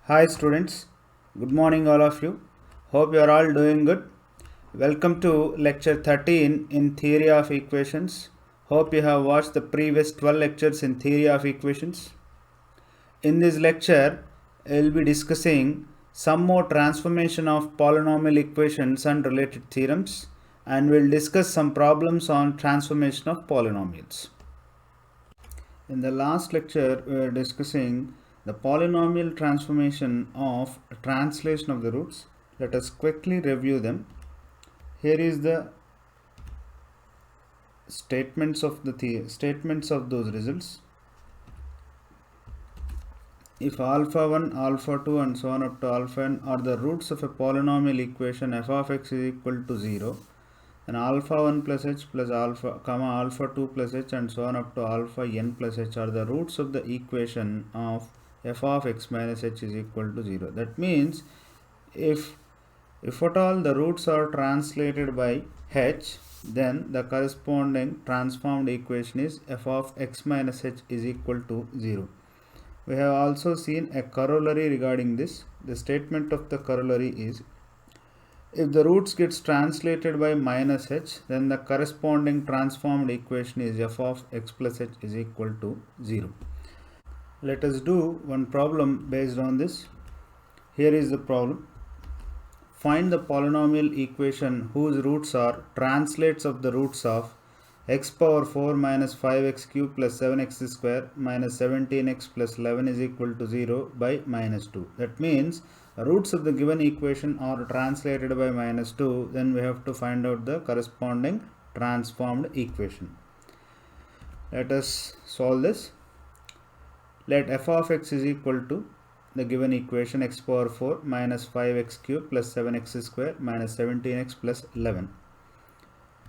Hi students, good morning all of you. Hope you are all doing good. Welcome to lecture 13 in Theory of Equations. Hope you have watched the previous 12 lectures in Theory of Equations. In this lecture, I will be discussing some more transformation of polynomial equations and related theorems, and we'll discuss some problems on transformation of polynomials. In the last lecture, we were discussing the polynomial transformation of translation of the roots. Let us quickly review them. Here is the statements of statements of those results. If alpha 1, alpha 2 and so on up to alpha n are the roots of a polynomial equation f of x is equal to 0, then alpha 1 plus h plus alpha comma alpha 2 plus h and so on up to alpha n plus h are the roots of the equation of f of x minus h is equal to 0. That means if at all the roots are translated by h, then the corresponding transformed equation is f of x minus h is equal to 0. We have also seen a corollary regarding this. The statement of the corollary is, if the roots gets translated by minus h, then the corresponding transformed equation is f of x plus h is equal to 0. Let us do one problem based on this. Here is the problem. Find the polynomial equation whose roots are translates of the roots of x power 4 minus 5x cube plus 7x square minus 17x plus 11 is equal to 0 by minus 2. That means the roots of the given equation are translated by minus 2. Then we have to find out the corresponding transformed equation. Let us solve this. Let f of x is equal to the given equation x power 4 minus 5x cube plus 7x square minus 17x plus 11.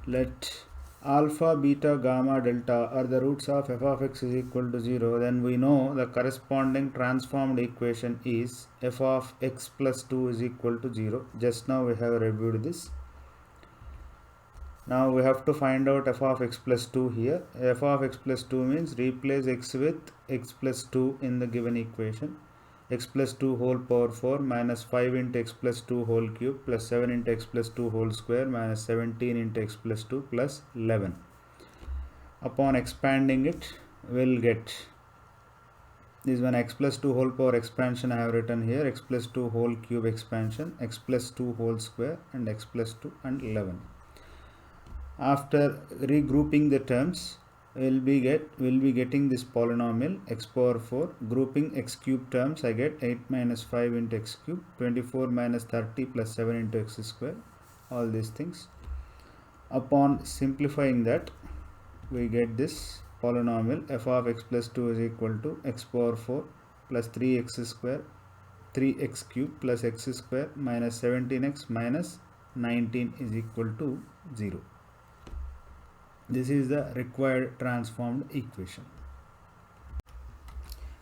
Let alpha, beta, gamma, delta are the roots of f of x is equal to 0, then we know the corresponding transformed equation is f of x plus 2 is equal to 0. Just now we have reviewed this. Now we have to find out f of x plus 2 here. F of x plus 2 means replace x with x plus 2 in the given equation. X plus 2 whole power 4 minus 5 into x plus 2 whole cube plus 7 into x plus 2 whole square minus 17 into x plus 2 plus 11. Upon expanding it, we'll get this one x plus 2 whole power expansion I have written here, x plus 2 whole cube expansion, x plus 2 whole square and x plus 2 and 11. After regrouping the terms, we'll be getting this polynomial x power 4. Grouping x cube terms, I get 8 minus 5 into x cube, 24 minus 30 plus 7 into x square, all these things. Upon simplifying that, we get this polynomial f of x plus 2 is equal to x power 4 plus 3x square, 3x cube plus x square minus 17x minus 19 is equal to 0. This is the required transformed equation.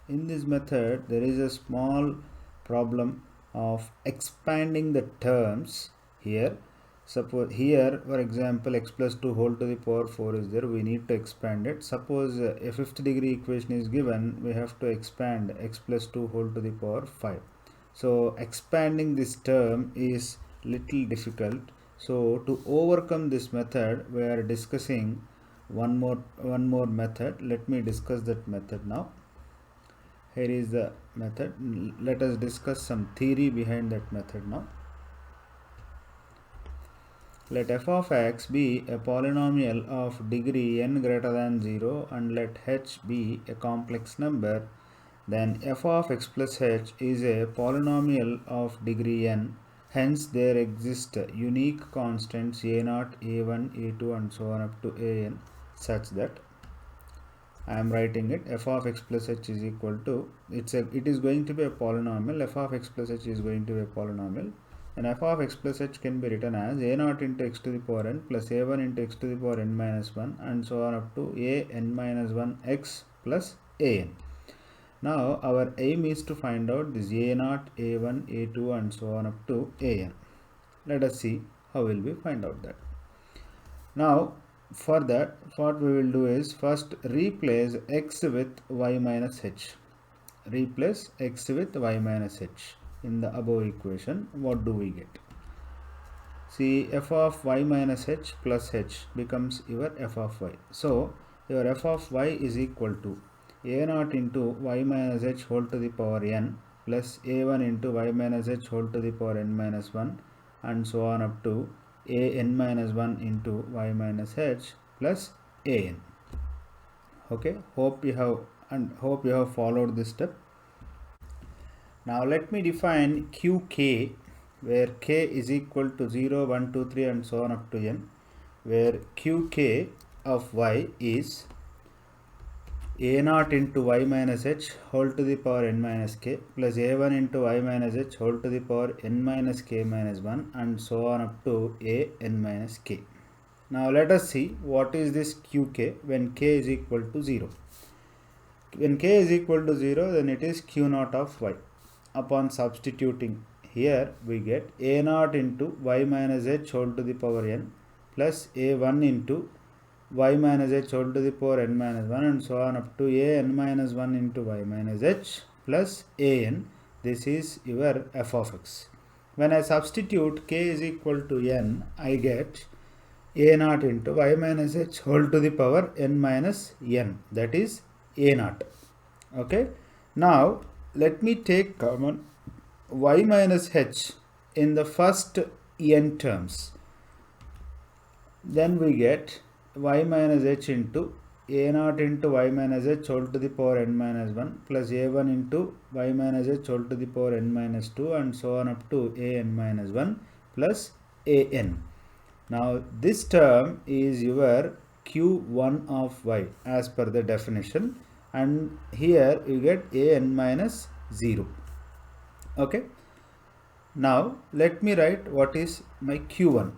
In this method, there is a small problem of expanding the terms here. Suppose here, for example, x plus 2 whole to the power 4 is there. We need to expand it. Suppose a fifth degree equation is given. We have to expand x plus 2 whole to the power 5. So expanding this term is little difficult. So to overcome this method, we are discussing one more method. Let me discuss that method now. Here is the method. Let us discuss some theory behind that method now. Let f of x be a polynomial of degree n greater than 0 and let h be a complex number. Then f of x plus h is a polynomial of degree n. Hence, there exist unique constants a0, a1, a2 and so on up to an such that I am writing it f of x plus h is equal to, it is going to be a polynomial. F of x plus h is going to be a polynomial, and f of x plus h can be written as a0 into x to the power n plus a1 into x to the power n minus 1 and so on up to a n minus 1 x plus an. Now our aim is to find out this a0, a1, a2 and so on up to an. Let us see how will we find out that. Now for that, what we will do is first replace x with y minus h. replace x with y minus h in the above equation. What do we get? See, f of y minus h plus h becomes your f of y. So your f of y is equal to a naught into y minus h whole to the power n plus a1 into y minus h whole to the power n minus 1 and so on up to a n minus 1 into y minus h plus a n. Okay, hope you have followed this step. Now let me define qk, where k is equal to 0, 1, 2, 3 and so on up to n, where qk of y is a naught into y minus h whole to the power n minus k plus a1 into y minus h whole to the power n minus k minus 1 and so on up to a n minus k. Now let us see what is this qk when k is equal to 0. When k is equal to 0, then it is q naught of y. Upon substituting here, we get a naught into y minus h whole to the power n plus a1 into y minus h whole to the power n minus 1 and so on up to a n minus 1 into y minus h plus a n. This is your f of x. When I substitute k is equal to n, I get a naught into y minus h whole to the power n minus n, that is a naught. Okay. Now let me take common y minus h in the first n terms. Then we get y minus h into a naught into y minus h whole to the power n minus 1 plus a1 into y minus h whole to the power n minus 2 and so on up to a n minus 1 plus a n. Now this term is your q1 of y as per the definition, and here you get a n minus 0. Okay. Now let me write what is my q1.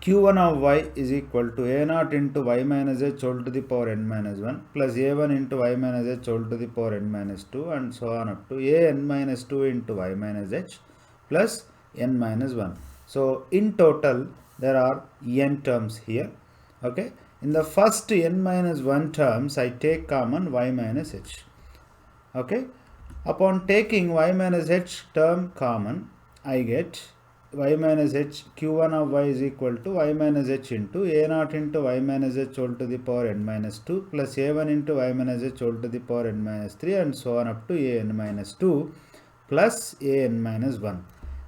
q1 of y is equal to a naught into y minus h whole to the power n minus 1 plus a1 into y minus h whole to the power n minus 2 and so on up to a n minus 2 into y minus h plus n minus 1. So in total there are n terms here. Okay. In the first n minus 1 terms, I take common y minus h. Okay. Upon taking y minus h term common, I get y minus h, q1 of y is equal to y minus h into a naught into y minus h whole to the power n minus 2 plus a1 into y minus h whole to the power n minus 3 and so on up to a n minus 2 plus a n minus 1.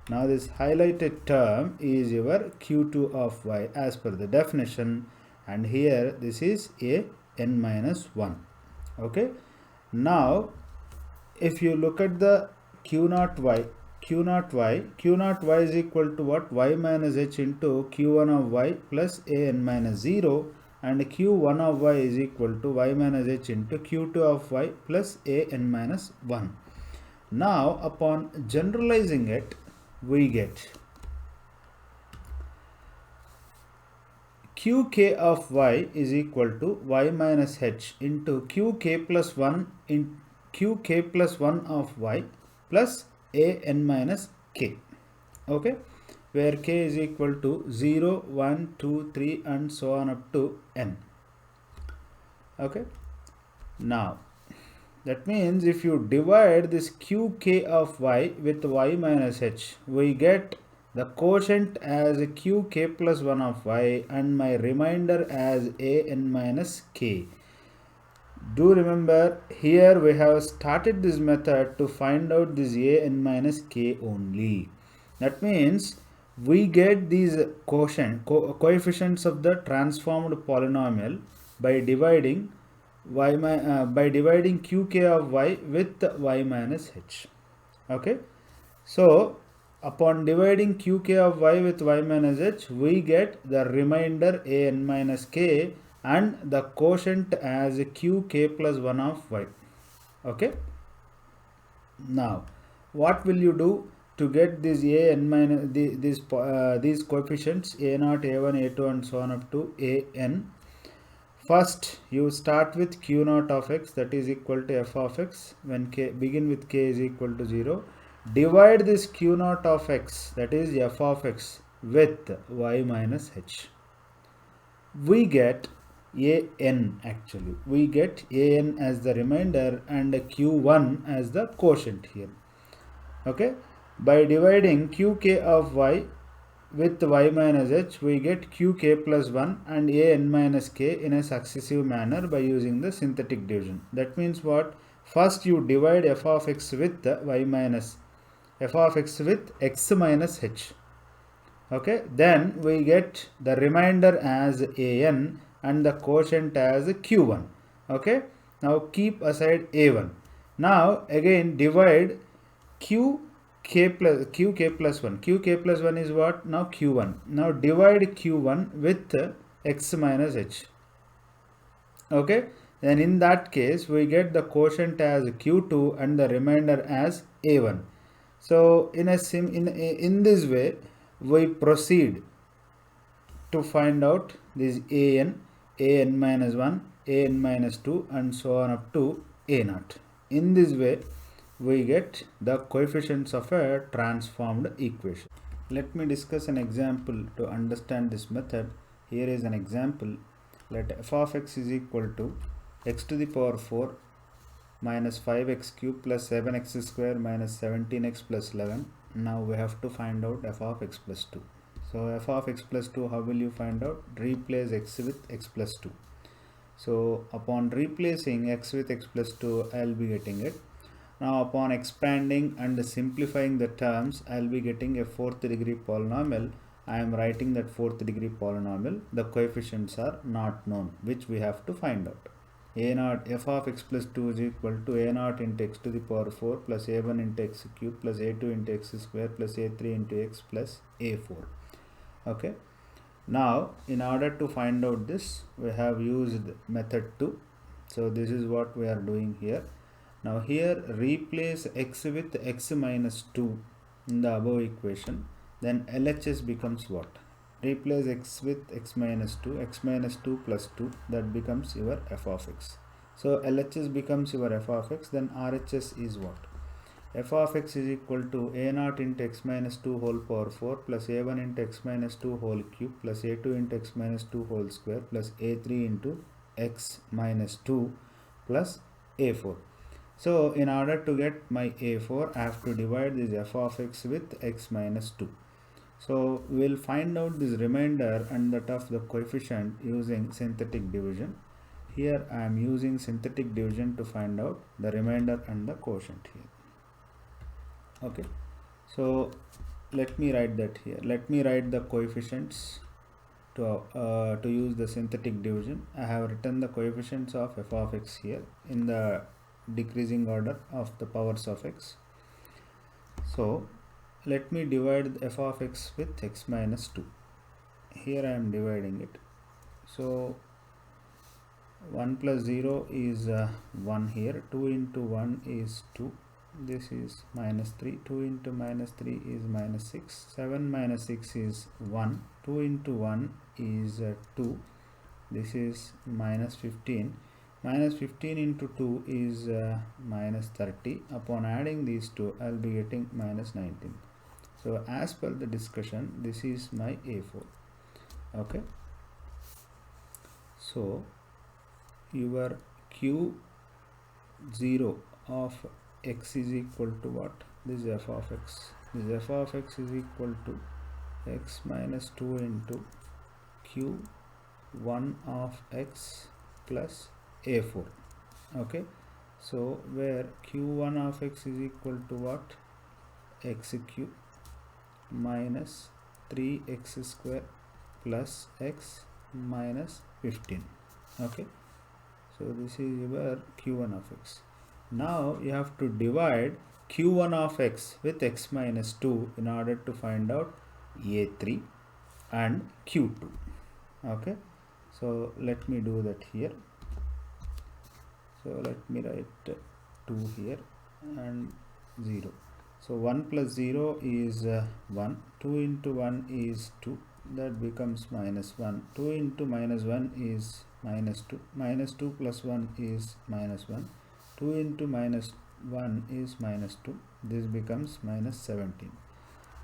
Now this highlighted term is your q2 of y as per the definition, and here this is a n minus 1. Okay. Now if you look at the q naught y is equal to what? Y minus h into q1 of y plus a n minus 0, and q1 of y is equal to y minus h into q2 of y plus a n minus 1. Now upon generalizing it, we get qk of y is equal to y minus h into qk plus 1 in qk plus 1 of y plus a n minus k. Okay, where k is equal to 0, 1, 2, 3 and so on up to n. Okay. Now that means if you divide this qk of y with y minus h, we get the quotient as qk plus 1 of y and my remainder as a n minus k. Do remember, here we have started this method to find out this a n minus k only. That means we get these coefficients of the transformed polynomial by dividing qk of y with y minus h. Okay. So upon dividing qk of y with y minus h, we get the remainder a n minus k and the quotient as qk plus 1 of y. Okay. Now what will you do to get this a n minus these coefficients a0, a1, a2 and so on up to a n? First you start with q0 of x, that is equal to f of x when k begin with k is equal to 0. Divide this q0 of x, that is f of x, with y minus h. We get an. Actually we get an as the remainder and q1 as the quotient here. Okay, by dividing qk of y with y minus h, we get qk plus 1 and an minus k in a successive manner by using the synthetic division. That means what? First you divide f of x with y minus f of x with x minus h. Okay, then we get the remainder as an and the quotient as q1. Okay, now keep aside a1. Now again divide qk plus 1. Qk plus 1 is what? Now q1. Now divide q1 with x minus h. Okay, then in that case we get the quotient as q2 and the remainder as a1. So in this way we proceed to find out this an minus 1, an minus 2 and so on up to a naught. In this way we get the coefficients of a transformed equation. Let me discuss an example to understand this method. Here is an example. Let f of x is equal to x to the power 4 minus 5x cube plus 7x square minus 17x plus 11. Now we have to find out f of x plus 2. So f of x plus 2, how will you find out? Replace x with x plus 2. So upon replacing x with x plus 2, I will be getting it. Now upon expanding and simplifying the terms, I will be getting a fourth degree polynomial. I am writing that fourth degree polynomial. The coefficients are not known, which we have to find out. A naught f of x plus 2 is equal to a naught into x to the power 4 plus a1 into x cube plus a2 into x square plus a3 into x plus a4. Okay. Now in order to find out this, we have used method 2. So this is what we are doing here. Now here replace x with x minus 2 in the above equation. Then LHS becomes what? Replace x with x minus 2 plus 2, that becomes your f of x. So LHS becomes your f of x. Then RHS is what? F of x is equal to a naught into x minus 2 whole power 4 plus a1 into x minus 2 whole cube plus a2 into x minus 2 whole square plus a3 into x minus 2 plus a4. So in order to get my a4, I have to divide this f of x with x minus 2. So we will find out this remainder and that of the coefficient using synthetic division. Here I am using synthetic division to find out the remainder and the quotient here. Okay, so let me write that here. Let me write the coefficients to use the synthetic division. I have written the coefficients of f of x here in the decreasing order of the powers of x. So let me divide f of x with x minus 2. Here I am dividing it. So 1 plus 0 is 1 here. 2 into 1 is 2. This is minus 3. 2 into minus 3 is minus 6. 7 minus 6 is 1. 2 into 1 is 2. This is minus 15. Minus 15 into 2 is minus 30. Upon adding these two, I will be getting minus 19. So as per the discussion, this is my a4. Okay. So your q0 of x is equal to what? This is f of x. This f of x is equal to x minus 2 into q1 of x plus a4. Okay. So where q1 of x is equal to what? X cube minus 3x square plus x minus 15. Okay. So this is your q1 of x. Now you have to divide q1 of x with x minus 2 in order to find out a3 and q2. Okay. So let me do that here. So let me write 2 here and 0. So 1 plus 0 is 1. 2 into 1 is 2. That becomes minus 1. 2 into minus 1 is minus 2. Minus 2 plus 1 is minus 1. 2 into minus 1 is minus 2. This becomes minus 17.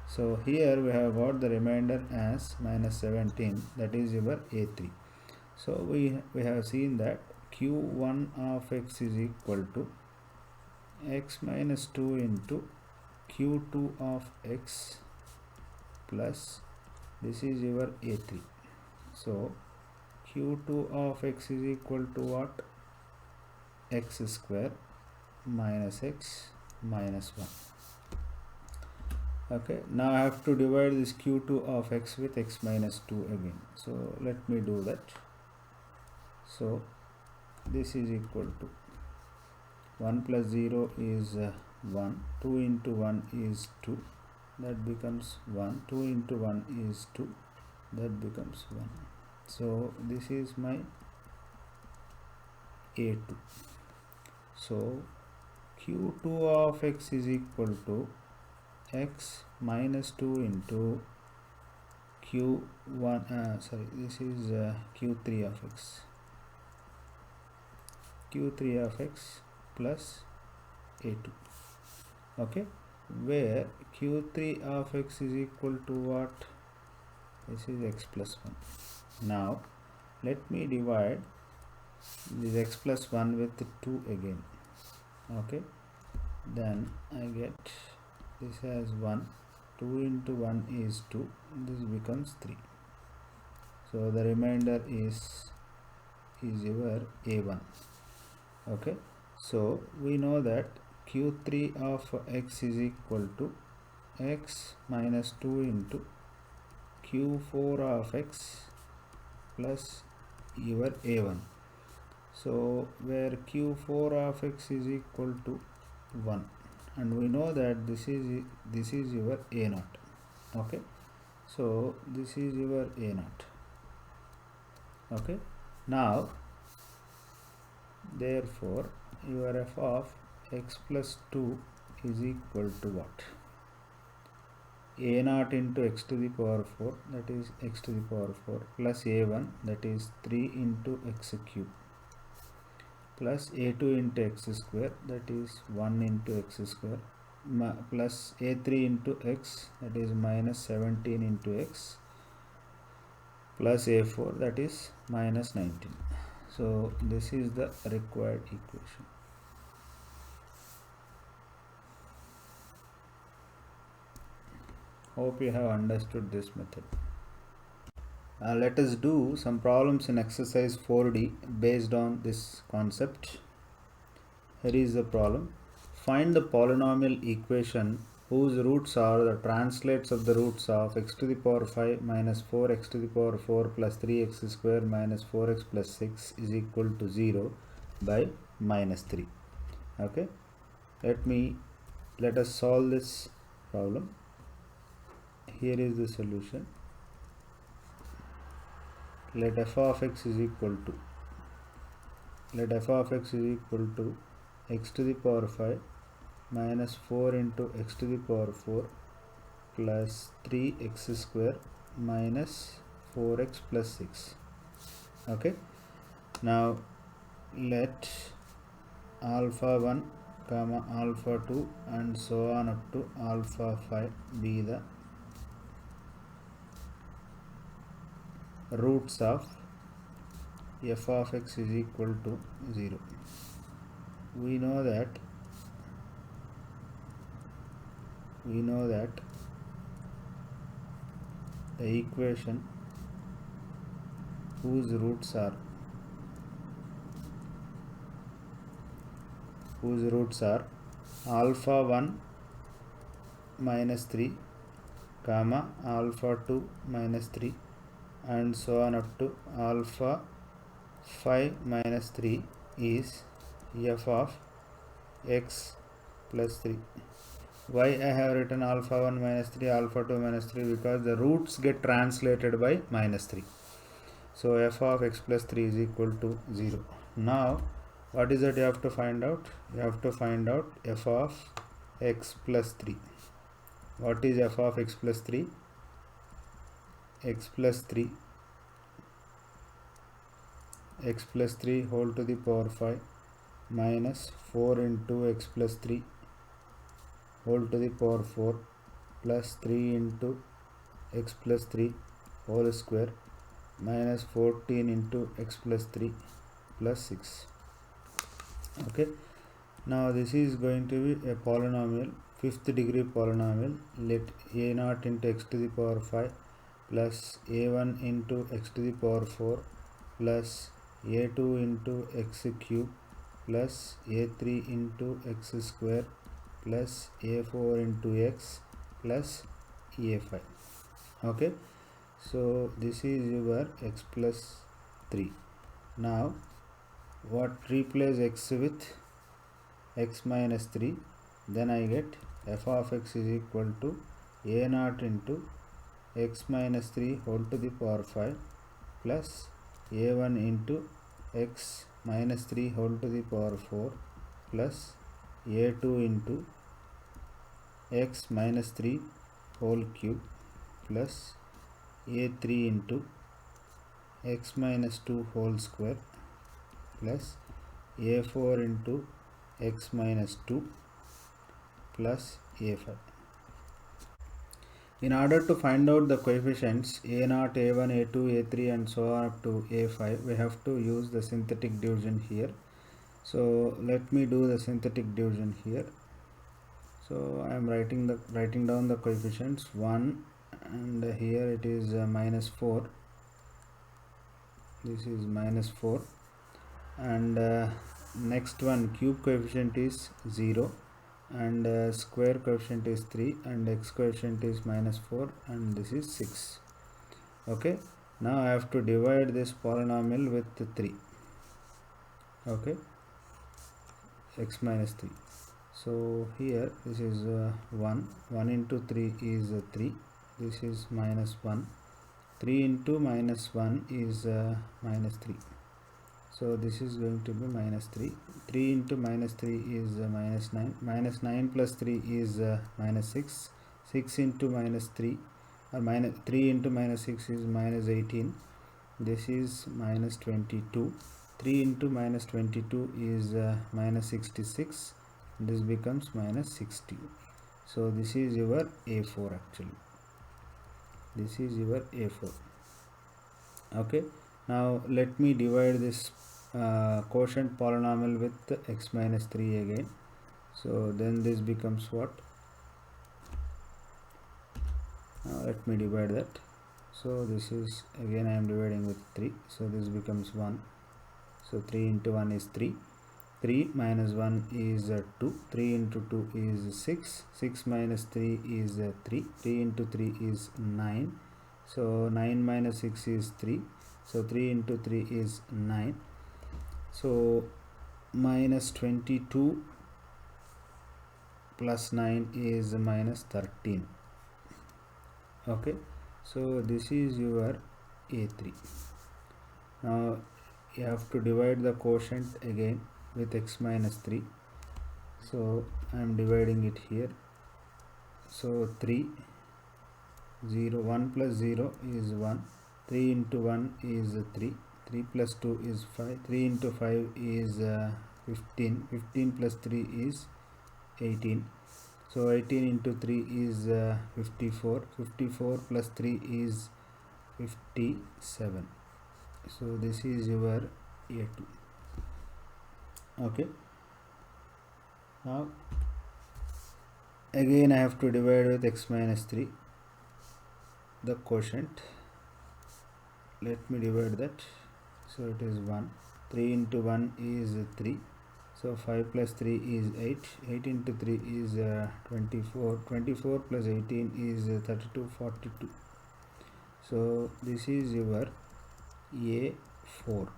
So here we have got the remainder as minus 17. That is your a3. So we have seen that q1 of x is equal to x minus 2 into q2 of x plus this is your a3. So q2 of x is equal to what? X square minus x minus 1. Okay, now I have to divide this q2 of x with x minus 2 again. So let me do that. So this is equal to 1 plus 0 is 1, 2 into 1 is 2, that becomes 1, 2 into 1 is 2, that becomes 1. So this is my a2. So q2 of x is equal to x minus 2 into q1 this is q3 of x, q3 of x plus a2. Okay, where q3 of x is equal to what? This is x plus 1. Now let me divide this x plus 1 with 2 again. Okay, then I get this as 1, 2 into 1 is 2, this becomes 3. So the remainder is your a1. Okay, so we know that q3 of x is equal to x minus 2 into q4 of x plus your a1. So where q4 of x is equal to 1, and we know that this is your a naught. Okay, so this is your a naught. Okay, now therefore your f of x plus 2 is equal to what? A naught into x to the power 4, that is x to the power 4, plus a1, that is 3 into x cube, plus a2 into x square, that is 1 into x square, plus a3 into x, that is minus 17 into x, plus a4, that is minus 19. So this is the required equation. Hope you have understood this method. Let us do some problems in exercise 4D based on this concept. Here is the problem. Find the polynomial equation whose roots are the translates of the roots of x to the power 5 minus 4x to the power 4 plus 3x square minus 4x plus 6 is equal to 0 by minus 3. Okay, let us solve this problem. Here is the solution. Let f of x is equal to x to the power 5 minus 4 into x to the power 4 plus 3x square minus 4x plus 6. Okay, now let alpha 1 comma alpha 2 and so on up to alpha 5 be the roots of f of x is equal to 0. We know that the equation whose roots are alpha 1 minus 3 comma alpha 2 minus 3 and so on up to alpha 5 minus 3 is f of x plus 3. Why I have written alpha 1 minus 3, alpha 2 minus 3? Because the roots get translated by minus 3. So f of x plus 3 is equal to 0. Now what is that you have to find out? You have to find out f of x plus 3. What is f of x plus 3? X plus 3 whole to the power 5 minus 4 into x plus 3 whole to the power 4 plus 3 into x plus 3 whole square minus 14 into x plus 3 plus 6. Okay, now this is going to be a polynomial, fifth degree polynomial. Let a0 into x to the power 5 plus a1 into x to the power 4 plus a2 into x cube plus a3 into x square plus a4 into x plus a5. Okay, so this is your x plus 3. Now what, replace x with x minus 3, then I get f of x is equal to a0 into x minus 3 whole to the power 5 plus a1 into x minus 3 whole to the power 4 plus a2 into x minus 3 whole cube plus a3 into x minus 2 whole square plus a4 into x minus 2 plus a5. In order to find out the coefficients a0, a1, a2, a3 and so on up to a5, we have to use the synthetic division here. So let me do the synthetic division here. So I am writing down the coefficients 1, and here it is minus 4. This is minus 4, and next one, cube coefficient is 0, and square coefficient is 3, and x coefficient is minus 4, and this is 6. Okay, now I have to divide this polynomial with 3. Okay, x minus 3. So here this is 1 into 3 is 3, this is minus 1, 3 into minus 1 is minus 3. So this is going to be minus 3. 3 into minus 3 is minus 9. Minus 9 plus 3 is minus 6. 6 into minus 3, or minus 3 into minus 6 is minus 18. This is minus 22. 3 into minus 22 is minus 66. This becomes minus 60. So this is your a4 actually. This is your a4. Okay, now let me divide this quotient polynomial with x minus 3 again. So then this becomes what? Now let me divide that. So this is, again I am dividing with 3, so this becomes 1. So 3 into 1 is 3. 3 minus 1 is 2. 3 into 2 is 6. 6 minus 3 is 3. 3 into 3 is 9. So 9 minus 6 is 3. So 3 into 3 is 9. So minus 22 plus 9 is minus 13. Okay, so this is your a3. Now you have to divide the quotient again with x minus 3. So I am dividing it here. So 3, 0, 1 plus 0 is 1. 3 into 1 is 3. 3 plus 2 is 5. 3 into 5 is 15. 15 plus 3 is 18. So 18 into 3 is 54. 54 plus 3 is 57. So this is your a2. Okay, now again I have to divide with x minus 3 the quotient. Let me divide that. So it is 1. 3 into 1 is 3. So 5 plus 3 is 8. 8 into 3 is 24. 24 plus 18 is 32, 42. So this is your a4.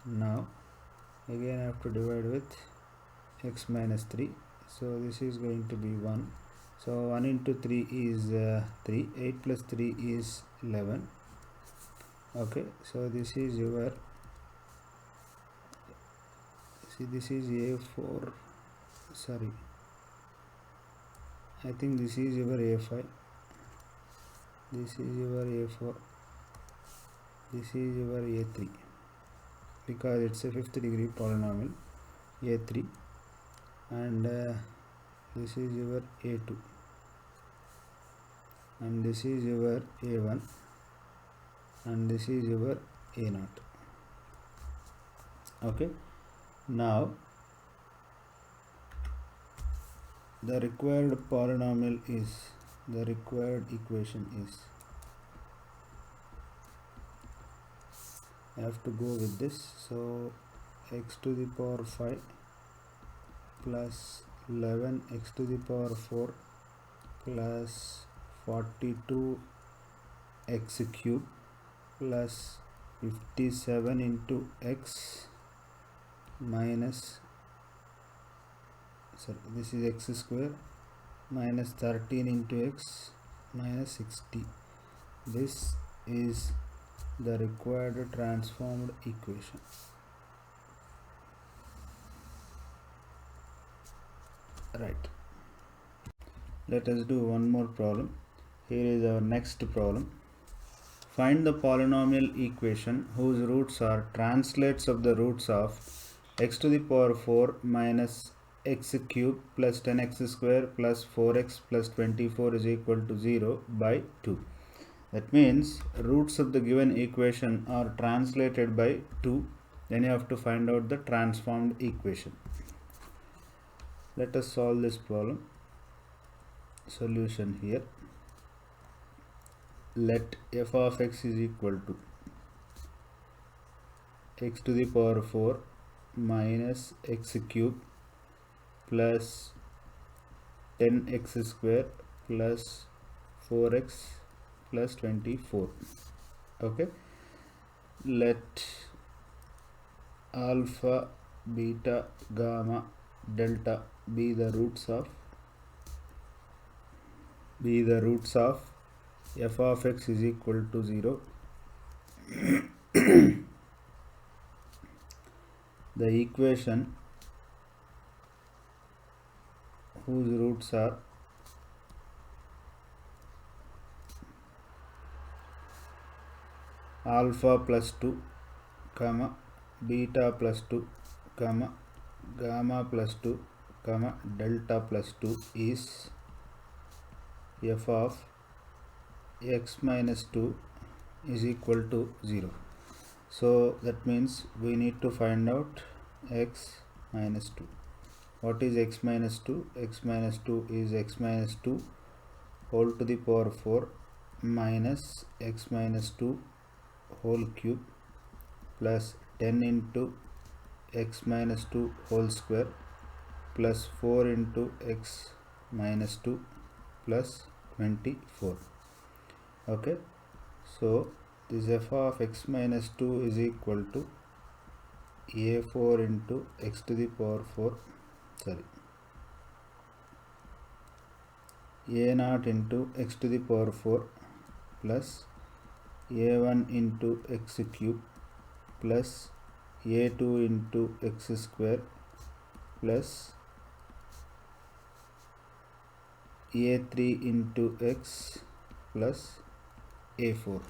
Now again I have to divide with x minus 3. So this is going to be 1. So 1 into 3 is 3. 8 plus 3 is 11. Okay, so this is your, see, this is a4, sorry, I think this is your a5, this is your a4, this is your a3, because it's a fifth degree polynomial, a3, and this is your a2, and this is your a1, and this is your a0. Okay, now the required polynomial is, the required equation is, I have to go with this. So x to the power 5 plus 11 x to the power 4 plus 42 x cube plus 57 into x minus, sorry, this is x square minus 13 into x minus 60. This is the required transformed equation. Right. Let us do one more problem. Here is our next problem. Find the polynomial equation whose roots are translates of the roots of x to the power 4 minus x cube plus 10x square plus 4x plus 24 is equal to 0 by 2. That means roots of the given equation are translated by 2. Then you have to find out the transformed equation. Let us solve this problem. Solution here. Let f of x is equal to x to the power 4 minus x cube plus 10x square plus 4x plus 24. Okay, let alpha, beta, gamma, delta be the roots of f of x is equal to 0. The equation whose roots are alpha plus 2, comma, beta plus 2, comma, gamma plus 2, comma, delta plus 2 is f of x minus 2 is equal to 0. So that means we need to find out x minus 2. What is x minus 2? X minus 2 is x minus 2 whole to the power 4 minus x minus 2 whole cube plus 10 into x minus 2 whole square plus 4 into x minus 2 plus 24. Okay, so this f of x minus 2 is equal to a4 into x to the power 4, sorry, a0 into x to the power 4 plus a1 into x cube plus a2 into x square plus a3 into x plus a4.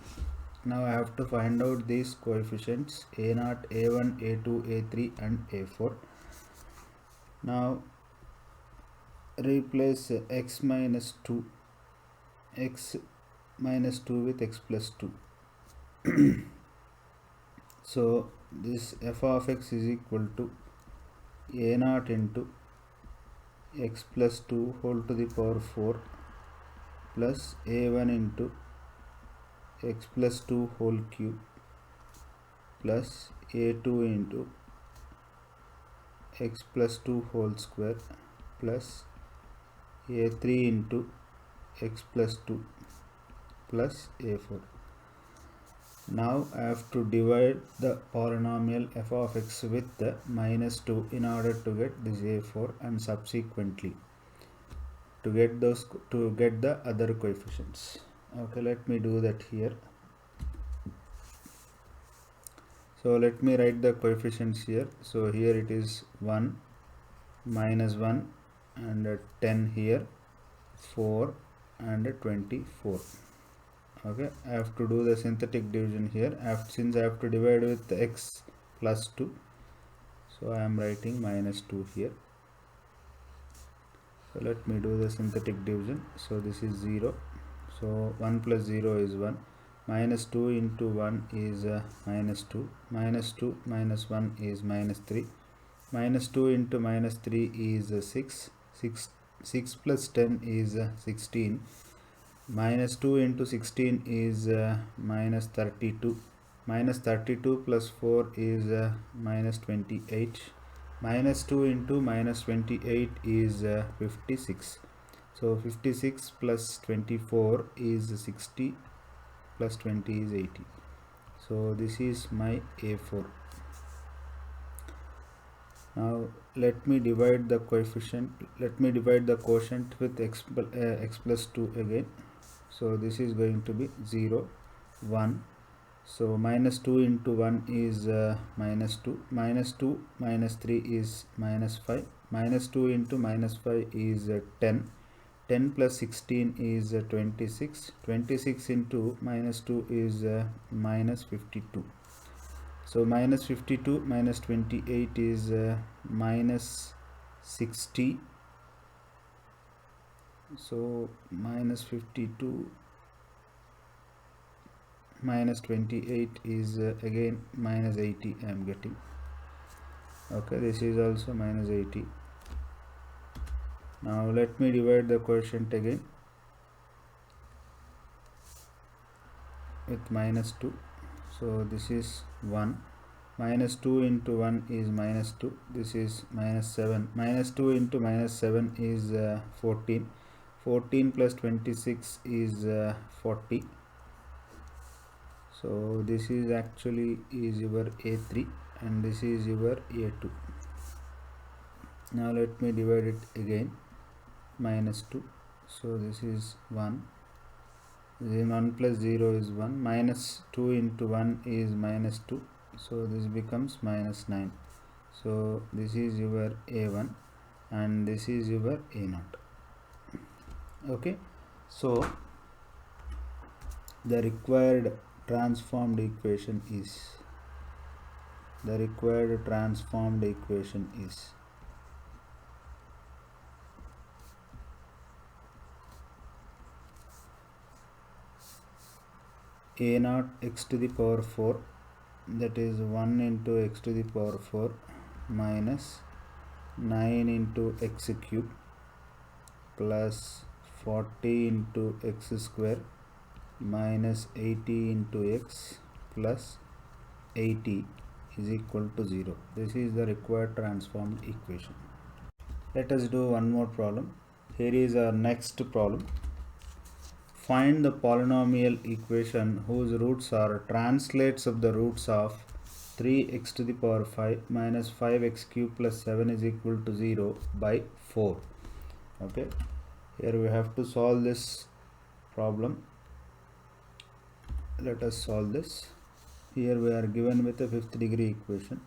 Now I have to find out these coefficients a0, a1, a2, a3 and a4. Now replace x minus 2 with x plus 2. So this f of x is equal to a0 into x plus 2 whole to the power 4 plus a1 into x plus 2 whole cube plus a2 into x plus 2 whole square plus a3 into x plus 2 plus a4. Now I have to divide the polynomial f of x with the minus 2 in order to get this a4 and subsequently to get the other coefficients. Okay, let me do that here. So let me write the coefficients here. So here it is 1, minus 1 and 10 here, 4 and 24. Okay, I have to do the synthetic division here. Since I have to divide with x plus 2, so I am writing minus 2 here. So let me do the synthetic division. So this is 0. So 1 plus 0 is 1. minus 2 into 1 is minus 2, minus 2 minus 1 is minus 3, minus 2 into minus 3 is 6 plus 10 is 16, minus 2 into 16 is minus 32, minus 32 plus 4 is minus 28, minus 2 into minus 28 is 56. So 56 plus 24 is 60, plus 20 is 80. So this is my A4. Now let me divide the quotient with x plus 2 again. So this is going to be 0, 1. So minus 2 into 1 is minus 2, minus 2 minus 3 is minus 5, minus 2 into minus 5 is 10, 10 plus 16 is 26, 26 into minus 2 is minus 52. So minus 52 minus 28 is minus 60. So minus 52 minus 28 is again minus 80 I am getting. Okay, this is also minus 80. Now let me divide the quotient again with minus 2. So this is 1, minus 2 into 1 is minus 2, this is minus 7, minus 2 into minus 7 is 14, 14 plus 26 is 40. So this is actually is your A3 and this is your A2. Now let me divide it again, minus 2. So this is 1, 1 plus 0 is 1, minus 2 into 1 is minus 2, so this becomes minus 9. So this is your A1 and this is your A0. Okay, so the required transformed equation is A0 x to the power 4, that is 1 into x to the power 4 minus 9 into x cube plus 40 into x square minus 80 into x plus 80 is equal to 0. This is the required transformed equation. Let us do one more problem. Here is our next problem. Find the polynomial equation whose roots are translates of the roots of 3x to the power 5 minus 5x cube plus 7 is equal to 0 by 4. Okay, here we have to solve this problem. Let us solve this. Here we are given with a fifth degree equation.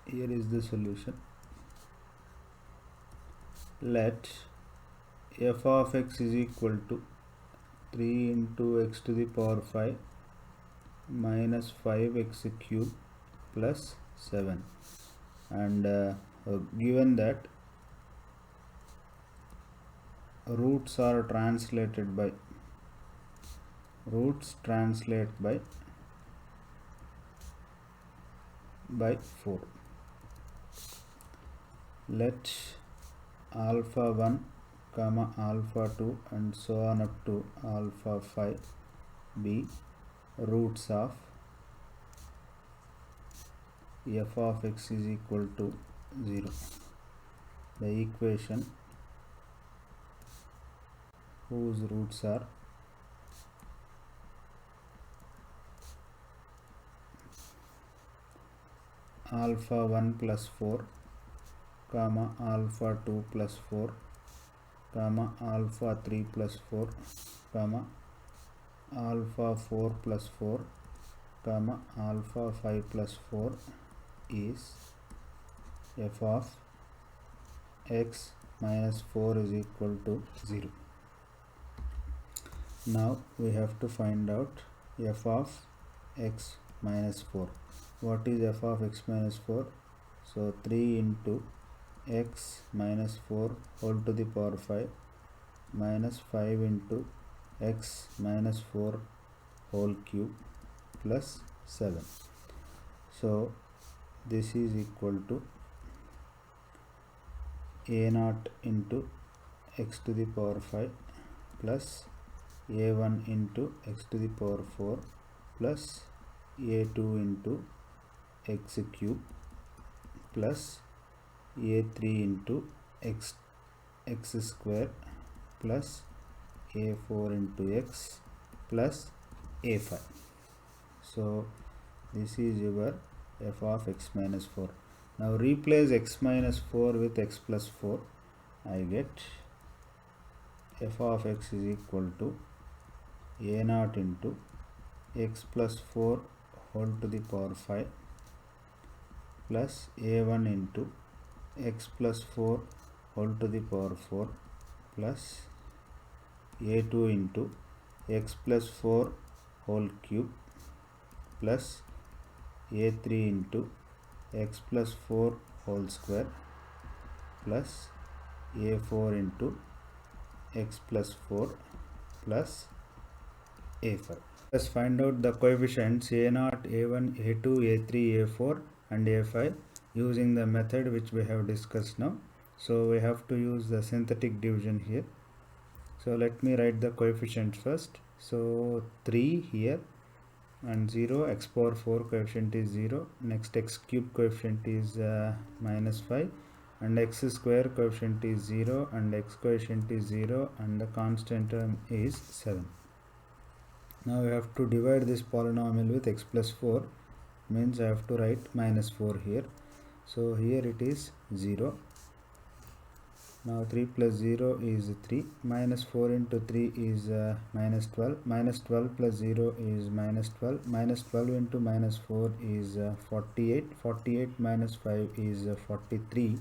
Here is the solution. Let f of x is equal to 3 into x to the power 5 minus 5x cube plus 7, and given that roots are translated by by 4. Let alpha 1 comma alpha 2 and so on up to alpha 5 be roots of f of x is equal to 0. The equation whose roots are alpha 1 plus 4 comma alpha 2 plus 4 comma alpha 3 plus 4 comma alpha 4 plus 4 comma alpha 5 plus 4 is f of x minus 4 is equal to 0. Now we have to find out f of x minus 4. What is f of x minus 4? So 3 into x minus 4 whole to the power 5 minus 5 into x minus 4 whole cube plus 7. So this is equal to a0 into x to the power 5 plus a1 into x to the power 4 plus a2 into x cube plus a3 into x square plus a4 into x plus a5. So this is your f of x minus 4. Now replace x minus 4 with x plus 4. I get f of x is equal to a0 into x plus 4 whole to the power 5 plus a1 into x plus 4 whole to the power 4 plus a2 into x plus 4 whole cube plus a3 into x plus 4 whole square plus a4 into x plus 4 plus a5. Let's find out the coefficients a0, a1, a2, a3, a4 and a5 using the method which we have discussed now. So we have to use the synthetic division here. So let me write the coefficients first. So 3 here and 0, x power 4 coefficient is 0, next x cube coefficient is minus 5 and x square coefficient is 0 and x coefficient is 0 and the constant term is 7. Now I have to divide this polynomial with x plus 4, means I have to write minus 4 here. So here it is 0. Now 3 plus 0 is 3, minus 4 into 3 is minus 12, minus 12 plus 0 is minus 12, minus 12 into minus 4 is 48, 48 minus 5 is 43,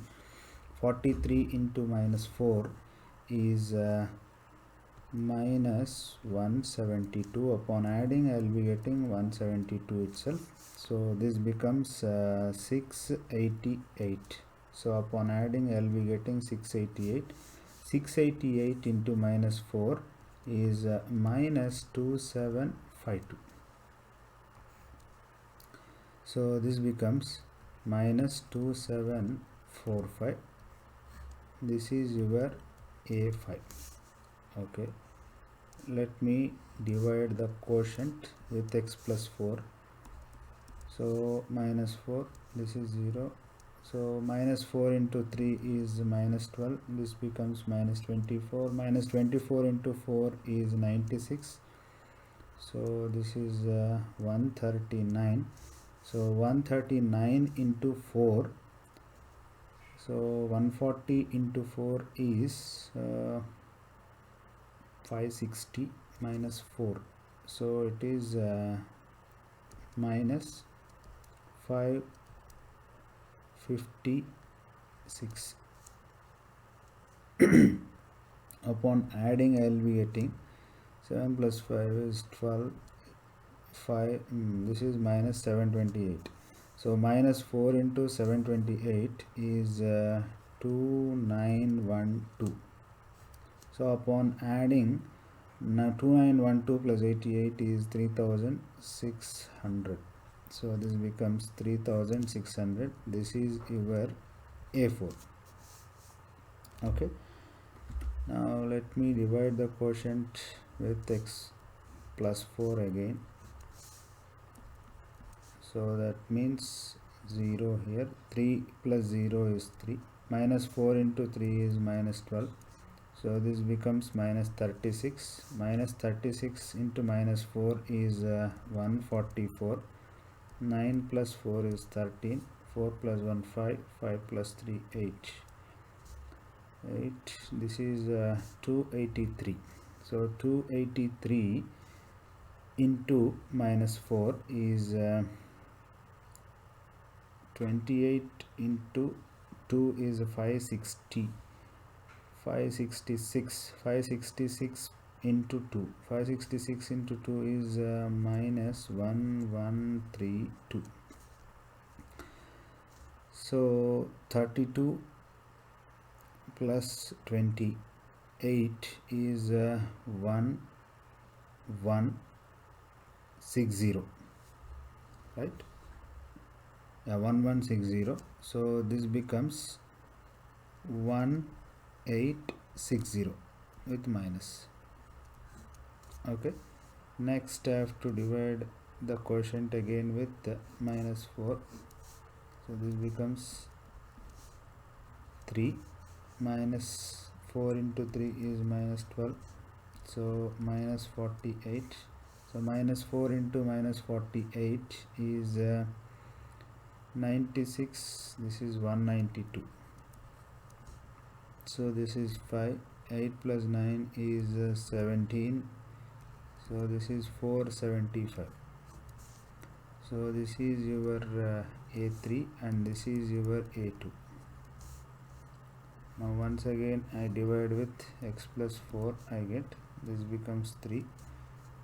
43 into minus 4 is minus 172. Upon adding I will be getting 172 itself. So this becomes 688. So upon adding I will be getting 688. 688 into minus 4 is minus 2752. So this becomes minus 2745. This is your a5. Okay, let me divide the quotient with x plus 4. So minus 4, this is 0. So minus 4 into 3 is minus 12, this becomes minus 24, minus 24 into 4 is 96. So this is 139. So 139 into 4, so 140 into 4 is 560 minus 4, so it is minus 556. Upon adding I will be getting 7 plus 5 is 12, 5 this is minus 728. So minus 4 into 728 is 2912. So upon adding, now 2912 plus 88 is 3600. So this becomes 3600. This is your a4. Okay. Now let me divide the quotient with x plus 4 again. So that means 0 here. 3 plus 0 is 3. Minus 4 into 3 is minus 12. So this becomes minus 36. Minus 36 into minus 4 is 144. 9 plus 4 is 13. 4 plus 1 5. 5 plus 3 8. 8. This is 283. So 283 into minus 4 is 28 into 2 is 560. 566. 566 into 2. 566 into 2 is minus 1132. So 32 plus 28 is 1 1 1160, right? Yeah, 1160. So this becomes 1860 with minus. Okay, next I have to divide the quotient again with minus 4. So this becomes 3, minus 4 into 3 is minus 12, so minus 48. So minus 4 into minus 48 is 96. This is 192. So this is 5. 8 plus 9 is 17. So this is 475. So this is your A3 and this is your A2. Now once again I divide with x plus 4, I get this becomes 3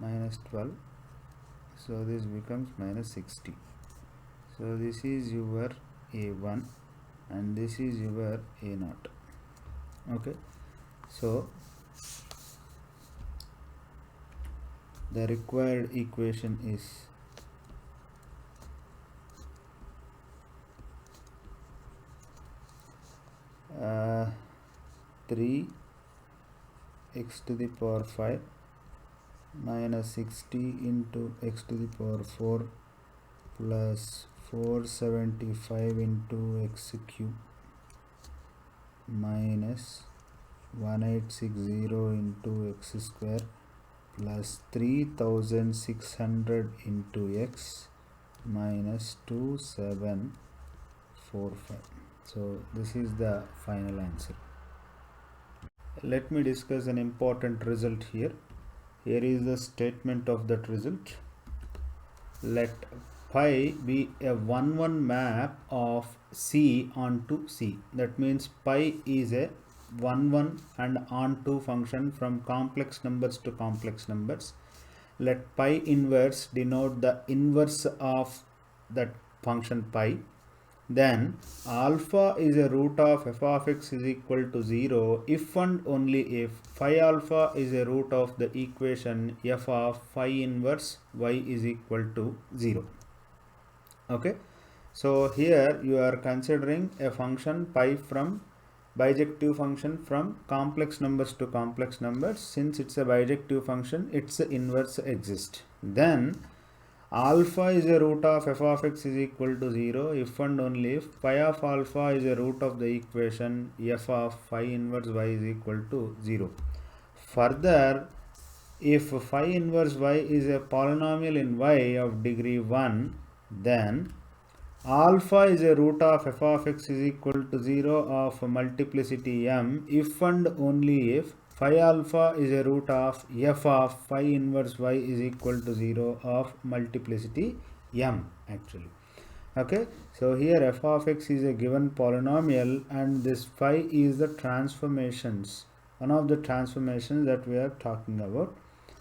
minus 12. So this becomes minus 60. So this is your A1 and this is your A0. Okay, so the required equation is 3 x to the power 5 minus 60 into x to the power 4 plus 475 into x cube minus 1860 into x square plus 3600 into x minus 2745. So this is the final answer. Let me discuss an important result here. Here is the statement of that result. Let pi be a 1-1 map of C onto C. That means pi is a 1-1 and onto function from complex numbers to complex numbers. Let pi inverse denote the inverse of that function pi. Then alpha is a root of f of x is equal to 0 if and only if phi alpha is a root of the equation f of phi inverse y is equal to 0. Okay, so here you are considering a function pi from bijective function from complex numbers to complex numbers. Since it's a bijective function, its inverse exists. Then alpha is a root of f of x is equal to 0 if and only if pi of alpha is a root of the equation f of phi inverse y is equal to 0. Further, if phi inverse y is a polynomial in y of degree 1, then alpha is a root of f of x is equal to 0 of multiplicity m if and only if phi alpha is a root of f of phi inverse y is equal to 0 of multiplicity m actually. Okay, so here f of x is a given polynomial and this phi is the transformations, one of the transformations that we are talking about.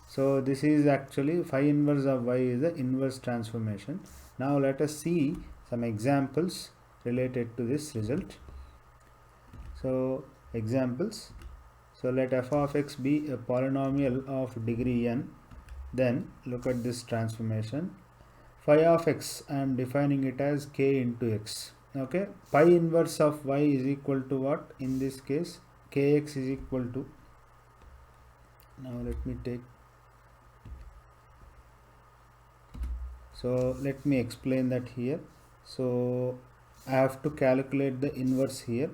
So this is actually phi inverse of y is the inverse transformation. Now let us see some examples related to this result. So examples. So let f of x be a polynomial of degree n. Then look at this transformation. Phi of x, I am defining it as k into x. Okay, pi inverse of y is equal to what? In this case, kx is equal to, now let me take, so let me explain that here. So I have to calculate the inverse here.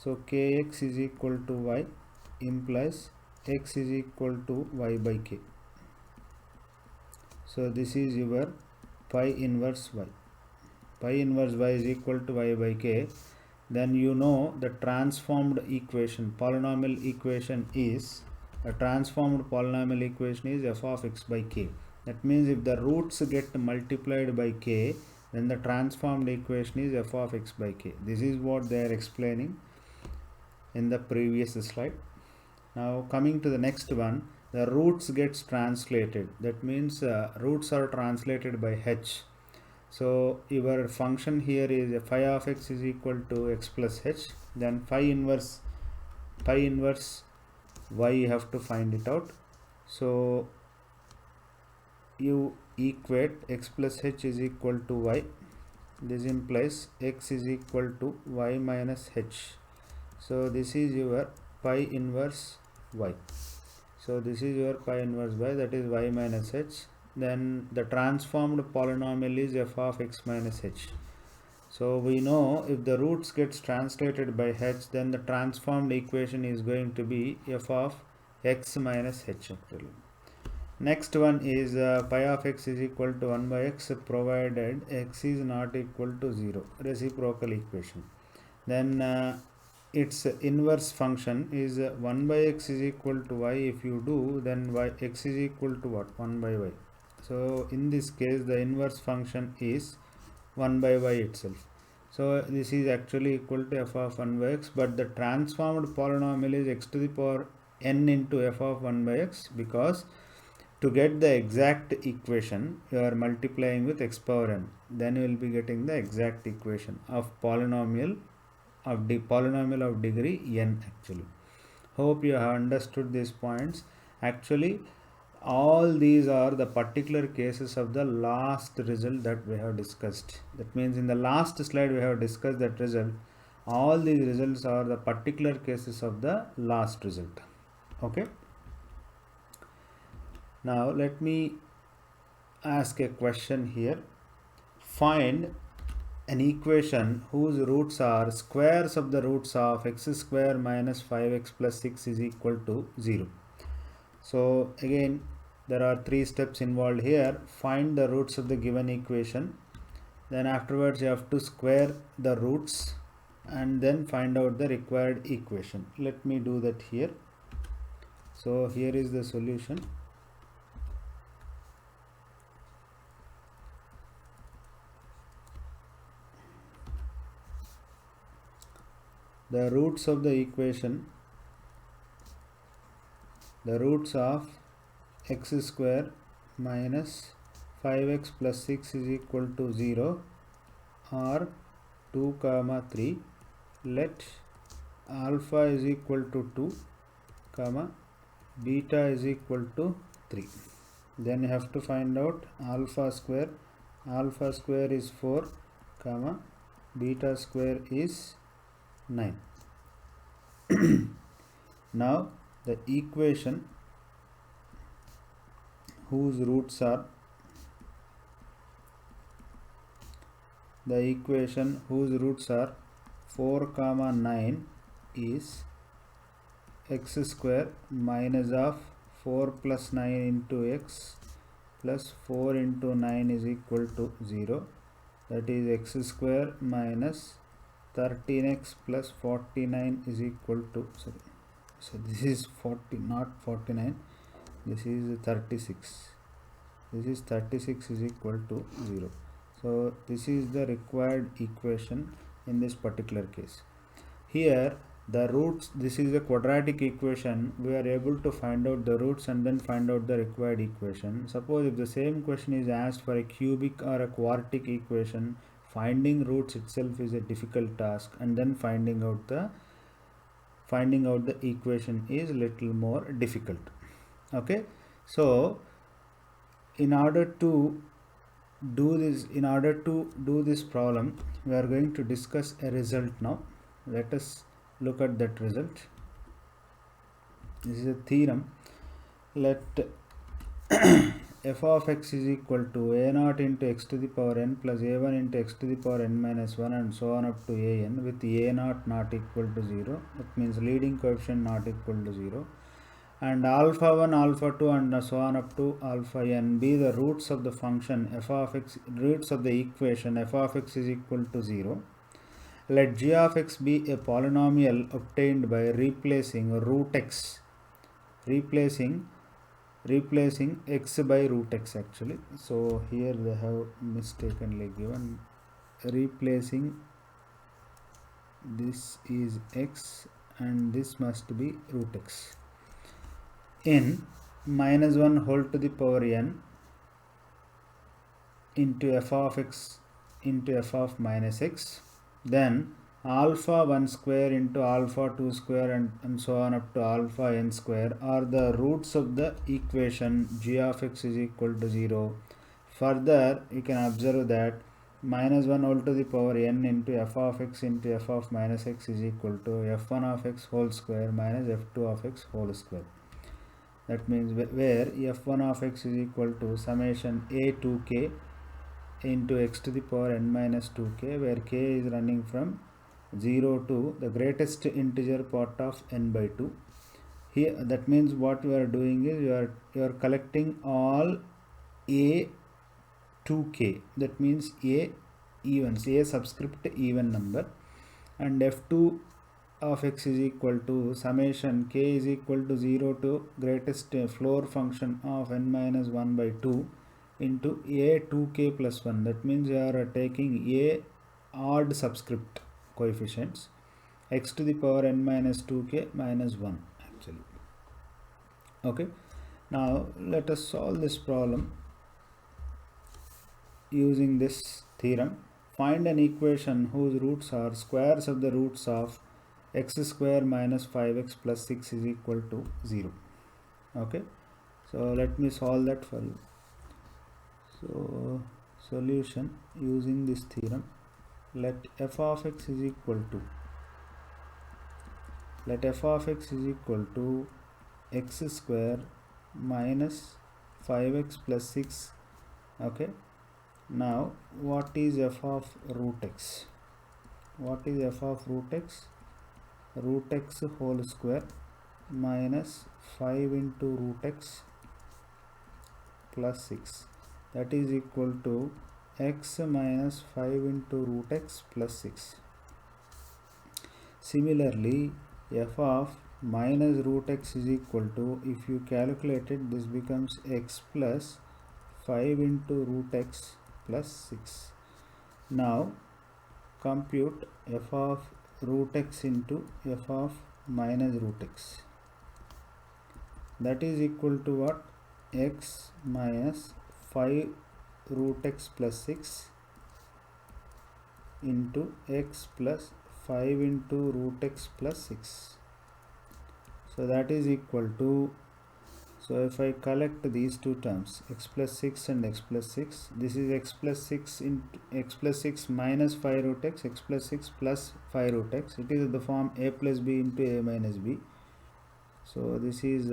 So kx is equal to y implies x is equal to y by k. So this is your pi inverse y. Pi inverse y is equal to y by k. Then you know the transformed equation, polynomial equation is, a transformed polynomial equation is f of x by k. That means if the roots get multiplied by k, then the transformed equation is f of x by k. This is what they are explaining in the previous slide. Now coming to the next one, the roots gets translated. That means roots are translated by h. So your function here is phi of x is equal to x plus h. Then phi inverse y you have to find it out. So you equate x plus h is equal to y. This implies x is equal to y minus h. So this is your pi inverse y. So this is your pi inverse y, that is y minus h. Then the transformed polynomial is f of x minus h. So we know if the roots gets translated by h, then the transformed equation is going to be f of x minus h actually. Next one is pi of x is equal to 1 by x provided x is not equal to 0, reciprocal equation. Then its inverse function is 1 by x is equal to y. If you do, then x is equal to what? 1 by y. So in this case the inverse function is 1 by y itself. So this is actually equal to f of 1 by x, but the transformed polynomial is x to the power n into f of 1 by x, because to get the exact equation you are multiplying with x power n, then you will be getting the exact equation of polynomial of degree n actually. Hope you have understood these points. Actually all these are the particular cases of the last result that we have discussed. That means in the last slide we have discussed that result. All these results are the particular cases of the last result. Okay. Now let me ask a question here. Find an equation whose roots are squares of the roots of x square minus 5x plus 6 is equal to 0. So again there are 3 steps involved here. Find the roots of the given equation, then afterwards you have to square the roots and then find out the required equation. Let me do that here. So here is the solution. The roots of the equation, the roots of x square minus 5x plus 6 is equal to 0 are 2, 3. Let alpha is equal to 2, beta is equal to 3. Then you have to find out alpha square. Alpha square is 4, beta square is 9. Now the equation whose roots are 4, 9 is x square minus of 4 plus 9 into x plus 4 into 9 is equal to 0. That is x square minus 13x plus 49 is equal to, so this is 40, not 49, this is 36. This is 36 is equal to 0. So this is the required equation in this particular case. Here the roots, this is a quadratic equation. We are able to find out the roots and then find out the required equation. Suppose if the same question is asked for a cubic or a quartic equation, finding roots itself is a difficult task, and then finding out the equation is little more difficult. Okay, so in order to do this problem, we are going to discuss a result now. Let us look at that result. This is a theorem. Let f of x is equal to a naught into x to the power n plus a1 into x to the power n minus 1 and so on up to an, with a naught not equal to 0. That means leading coefficient not equal to 0. And alpha 1, alpha 2 and so on up to alpha n be the roots of the function f of x, roots of the equation f of x is equal to 0. Let g of x be a polynomial obtained by replacing root x, replacing x by root x actually. So here they have mistakenly given replacing, this is x and this must be root x, in minus 1 whole to the power n into f of x into f of minus x, then alpha 1 square into alpha 2 square and so on up to alpha n square are the roots of the equation g of x is equal to 0 further you can observe that minus 1 whole to the power n into f of x into f of minus x is equal to f1 of x whole square minus f2 of x whole square. That means where f1 of x is equal to summation a 2k into x to the power n minus 2k, where k is running from 0 to the greatest integer part of n by 2. Here that means what you are doing is you are collecting all a 2k, that means a evens, a subscript even number, and f2 of x is equal to summation k is equal to 0 to greatest floor function of n minus 1 by 2 into a 2k plus 1. That means you are taking a odd subscript coefficients x to the power n minus 2k minus 1 actually. Okay, now let us solve this problem using this theorem. Find an equation whose roots are squares of the roots of x square minus 5x plus 6 is equal to 0. Okay, so let me solve that for you. So solution using this theorem, let f of x is equal to x square minus 5x plus 6. Okay, now what is f of root x? What is f of root x? Root x whole square minus 5 into root x plus 6, that is equal to x minus 5 into root x plus 6. Similarly, f of minus root x is equal to, if you calculate it, this becomes x plus 5 into root x plus 6. Now compute f of root x into f of minus root x, that is equal to what? X minus 5 root x plus 6 into x plus 5 into root x plus 6. So that is equal to, so if I collect these two terms, x plus 6 and x plus 6, this is x plus 6 into x plus 6 minus 5 root x, x plus 6 plus 5 root x. It is the form a plus b into a minus b. So this is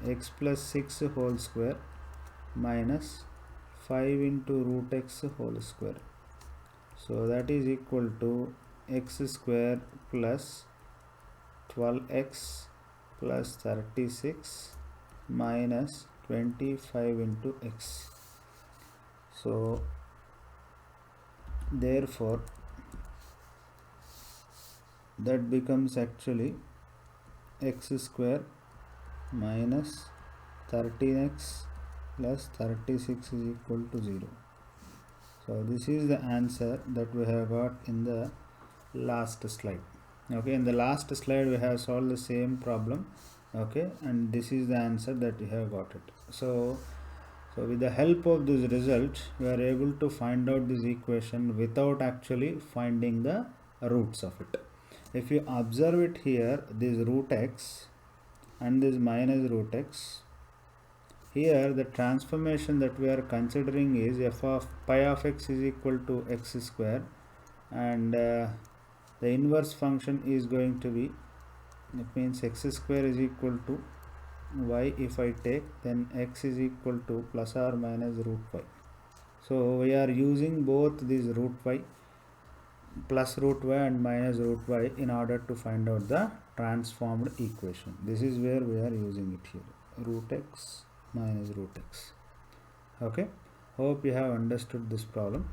x plus 6 whole square minus 5 into root x whole square. So that is equal to x square plus 12x plus 36 minus 25 into x. So therefore that becomes actually x square minus 13x plus 36 is equal to 0. So this is the answer that we have got in the last slide. Okay, in the last slide we have solved the same problem. Okay, and this is the answer that we have got it. So with the help of this result, we are able to find out this equation without actually finding the roots of it. If you observe it here, this root x and this minus root x, here the transformation that we are considering is f of pi of x is equal to x square, and the inverse function is going to be, it means x square is equal to y. If I take, then x is equal to plus or minus root y. So we are using both this root y, plus root y and minus root y, in order to find out the transformed equation. This is where we are using it here, root x minus root x. Okay, hope you have understood this problem.